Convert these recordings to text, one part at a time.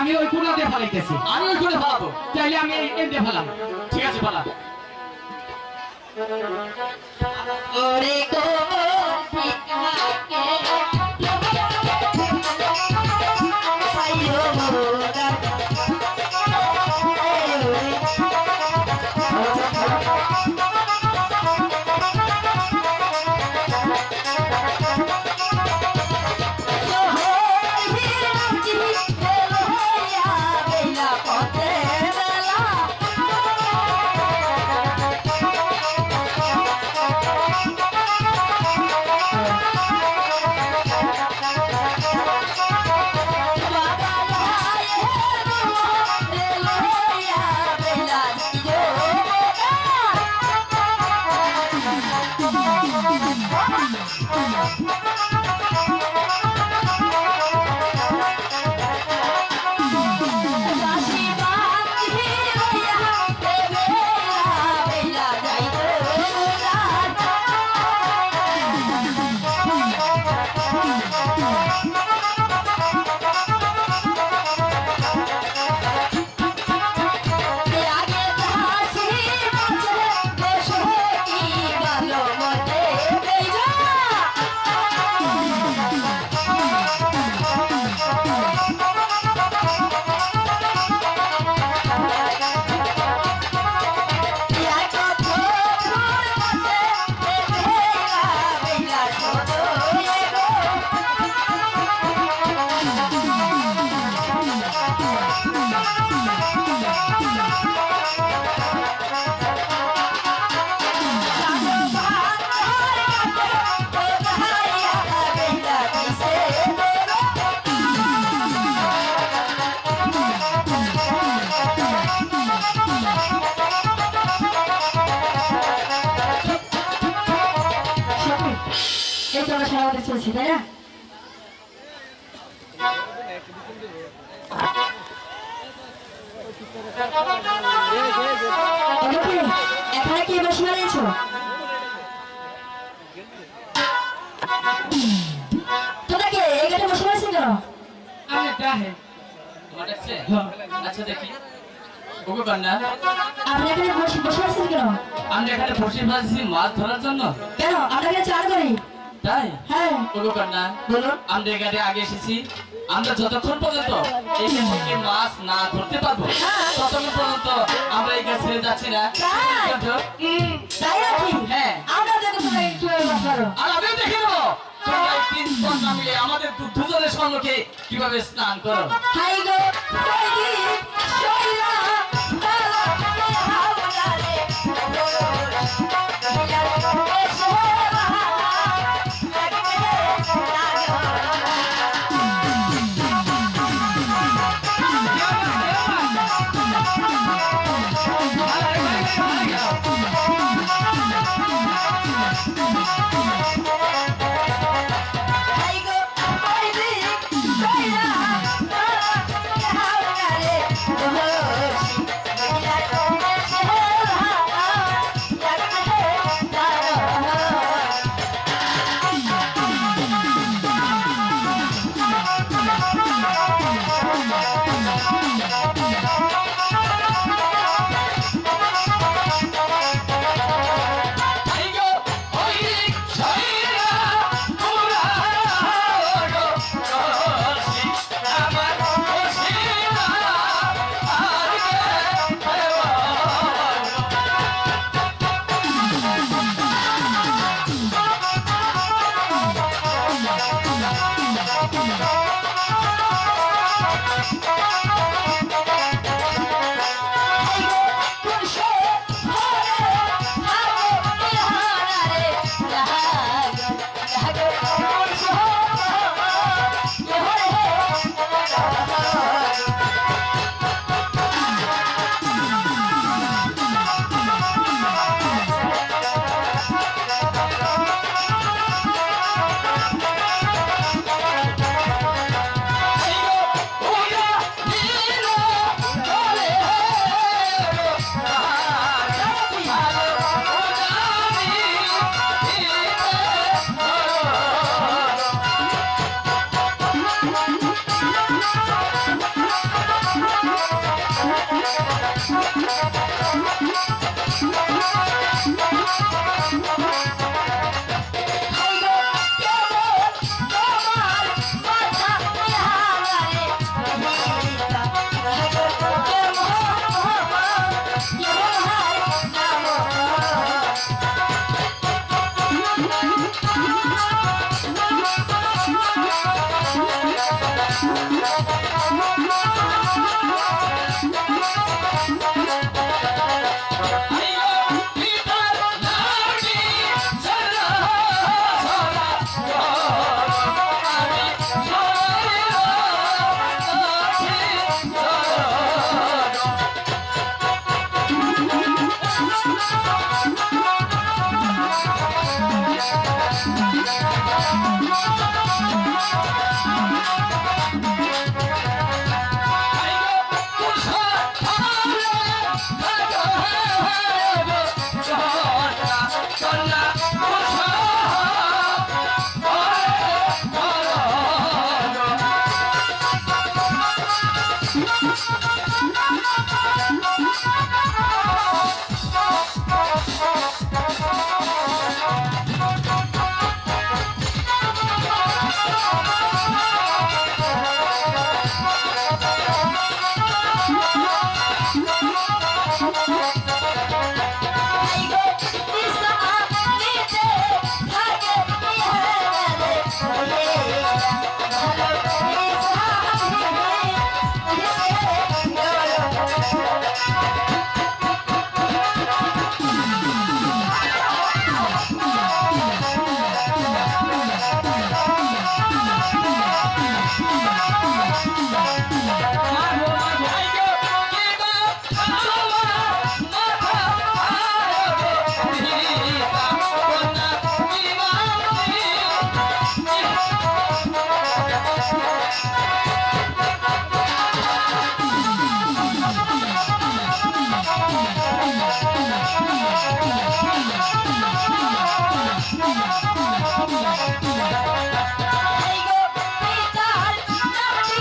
আমি ওই কোণা দিয়ে ফালাইতেছি। আমি ওই করে ফালাবো। তাইলে আমি এই দিয়ে ফালাম। ঠিক আছে ফালা। ওরে গো ঠিকাকে সাইও মোরা চলছে তাই না? এখানে কি বসে রয়েছ? তোমরা কি এই ঘাটে বসে রয়েছে কেন? আমি ডাহে তোমার ডাকছে? আচ্ছা দেখি। ওগো কন্যা, আপনি এখানে বসে আছেন কেন? আমরা এখানে বসে আছি মাছ ধরার জন্য। কেন আমরা এখানে চার করি? তাই? হ্যাঁ ওগো কন্যা, বলুন। আমরা এখানে আগে এসেছি। আমরা যতক্ষণ পর্যন্ত এইখান থেকে মাছ না ধরতে পারবো ততক্ষণ পর্যন্ত আমরা এই গাছ ছেড়ে যাচ্ছি না। তাই নাকি? হ্যাঁ। আমরা দেখো তোমরা কিভাবে মাছ ধরো। আর আমিও দেখে নেবো তোমরা এই তিন কন্যা মিলে আমাদের দুজনের সম্মুখে কিভাবে স্নান করো। হাই গো কইদি শৈলা বালা হাওলারে Oh এই গো পিতার নাতি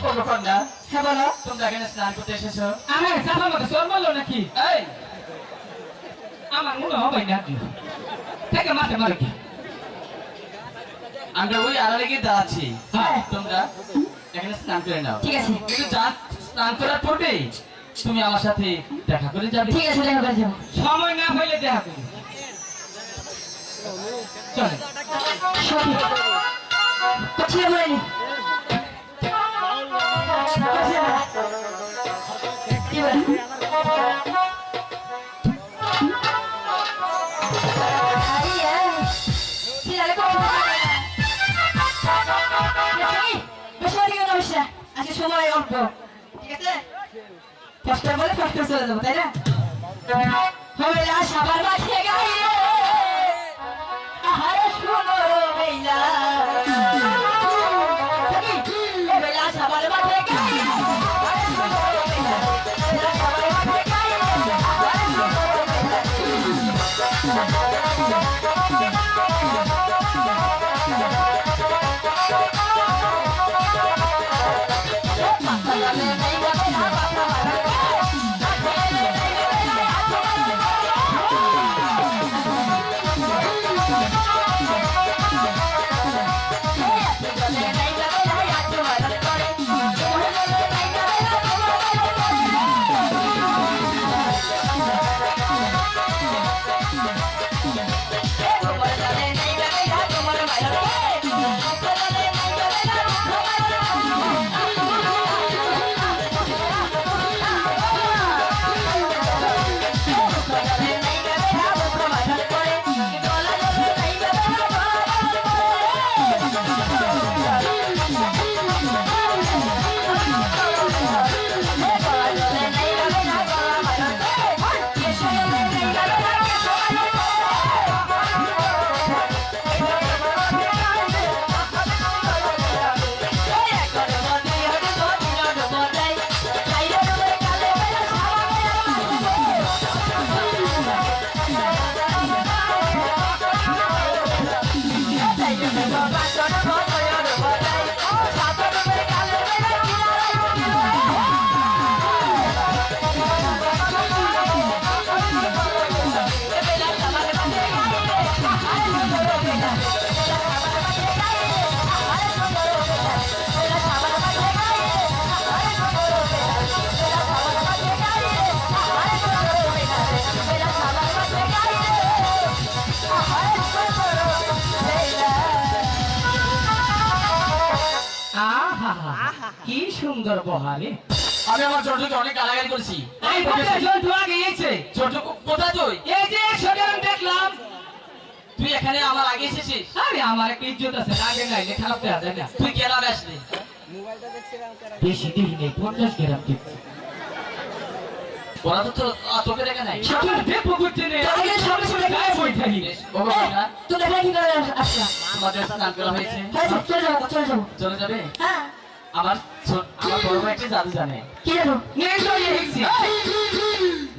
সর্বপ্রধান হ্যাঁ বলো, তোমরা এখানে স্নান করতে এসেছো? আমার চাপার মতো চোর বললো নাকি? এই আমার মনে হবে না থেকে মাঠে মারে কি? আমরা ওই আড়ালে গিয়ে দাঁড়াচ্ছি। হ্যাঁ। তোমরা এখানে স্নান করে নাও। ঠিক আছে কিন্তু স্নান করার পূর্বে তুমি আমার সাথে দেখা করে যাবে। ঠিক আছে দেখা করে যাবো সময় না হইলে দেখা করি। চলে সঠিক কোথায় বলেনি কি বলে আজকে সময় অল্প ঠিক আছে কষ্ট বলে কষ্ট চলে যাবো তাই না হবে না সবার মাঠে গাইয়ে আহারে শুনো বেলা বেলা সবার মাঠে গাইয়ে আহারে শুনো বেলা সবার মাঠে গাইয়ে আহারে শুনো বেলা সুন্দর বহারে আমি আমার জন্টুকে অনেক গালাগালি করেছি। এই বটে জন্টু আগে গেছে জন্টু কোথায় তুই? এই যে সকালে দেখলাম তুই এখানে আমার আগে এসেছিস? আরে আমার একটা ইজ্জত আছে আগে নাইলে খারাপ দেওয়া যায় না তুই কেন আসলি? বেশি দেখি নেই 50 গ্রাম দিচ্ছি ওরা তো তোকে দেখে নাই। সকাল দেব করতে নেই তোকে সঙ্গে সঙ্গে গায়ে বই থাকি ও বাবা না, তুই দেখলে কি করে আসলা আমাদের স্নান করা হয়েছে। হয়েছে চলে যাবো চলে যাবো চলে যাবে? হ্যাঁ আমার আমার বড় ভাই একটা জাদু জানে। কি জানো নেই তো এসেছি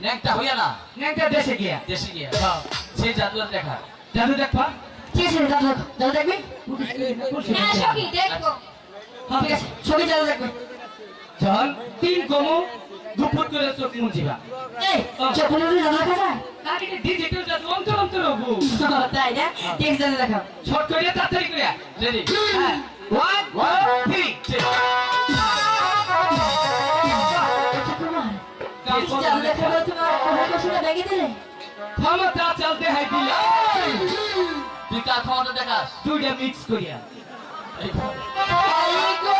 নেকটা হইয়া না, নেটা দেশে গিয়া দেশে গিয়া সেই জাদু দেখা। জাদু দেখবা ঠিক আছে দাদা দাদা দেখবি হ্যাঁ সখী দেখবো। ঠিক আছে ছবি দাদা দেখবি চল 3 কমু দুপুর করে চোখ মুজিবা এই চকুলে দাদা দেখা যায় আগে ডিজিটাল জাদু অন্তর অন্তর হবো তাই না ঠিক আছে দাদা দেখাও শর্ট করে তাড়াতাড়ি করে রেডি? হ্যাঁ 1 2 3 দাদা দেখাবো তোমার ওরা কোথায় ব্যাগে দিলে ক্ষমতা চলতে হয় দিলা তুই কার ক্ষমতা দেখাস? দুইটা মিক্স করিয়া এই এই গো